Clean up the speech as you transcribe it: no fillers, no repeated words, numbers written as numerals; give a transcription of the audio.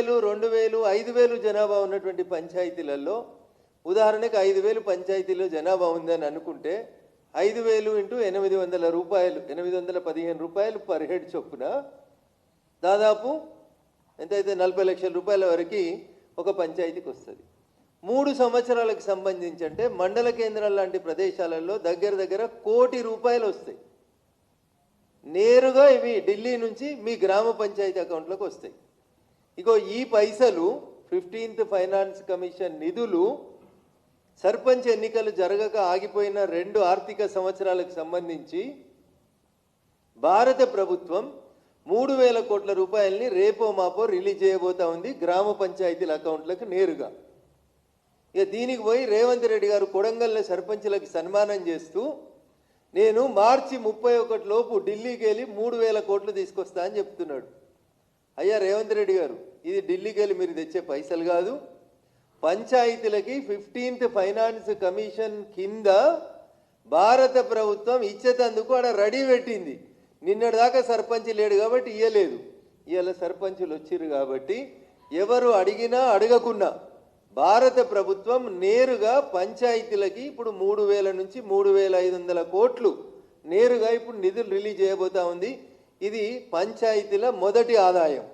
1000, 2000, 5000 జనాభా ఉన్నటువంటి పంచాయతీలలో ఉదాహరణకు 5000 పంచాయతీలో జనాభా ఉందని అనుకుంటే 5000 ఇంటూ 800 రూపాయలు, 815 రూపాయలు పర్ హెడ్ చొప్పున దాదాపు ఎంతైతే 40 లక్షల రూపాయల వరకు ఒక పంచాయతీకి వస్తుంది. 3 సంవత్సరాలకు సంబంధించి అంటే మండల కేంద్రాల లాంటి ప్రదేశాలలో దగ్గర దగ్గర 1 కోటి రూపాయలు వస్తాయి. నేరుగా ఇవి ఢిల్లీ నుంచి మీ గ్రామ పంచాయతీ అకౌంట్లోకి వస్తాయి. ఇగో ఈ పైసలు 15th ఫైనాన్స్ కమిషన్ నిధులు సర్పంచ్ ఎన్నికలు జరగక ఆగిపోయిన 2 ఆర్థిక సంవత్సరాలకు సంబంధించి భారత ప్రభుత్వం 3000 కోట్ల రూపాయలని రేపో మాపో రిలీజ్ చేయబోతా ఉంది గ్రామ పంచాయతీల అకౌంట్లకు నేరుగా. ఇక దీనికి పోయి రేవంత్ రెడ్డి గారు కొడంగల్లో సర్పంచులకు సన్మానం చేస్తూ నేను మార్చి 31 లోపు ఢిల్లీకి వెళ్ళి 3000 కోట్లు తీసుకొస్తా అని చెప్తున్నాడు. అయ్యా రేవంత్ రెడ్డి గారు, ఇది ఢిల్లీకి వెళ్ళి మీరు తెచ్చే పైసలు కాదు. పంచాయతీలకి 15th ఫైనాన్స్ కమిషన్ కింద భారత ప్రభుత్వం ఇచ్చేటందుకు ఆడ రెడీ పెట్టింది. నిన్నటిదాకా సర్పంచ్ లేడు కాబట్టి ఇయ్యలేదు. ఇవాళ సర్పంచులు వచ్చిర్రు కాబట్టి ఎవరు అడిగినా అడగకున్నా భారత ప్రభుత్వం నేరుగా పంచాయతీలకి ఇప్పుడు 3000 నుంచి 3500 కోట్లు నేరుగా ఇప్పుడు నిధులు రిలీజ్ చేయబోతా ఉంది. ఇది పంచాయతీల మొదటి ఆదాయం.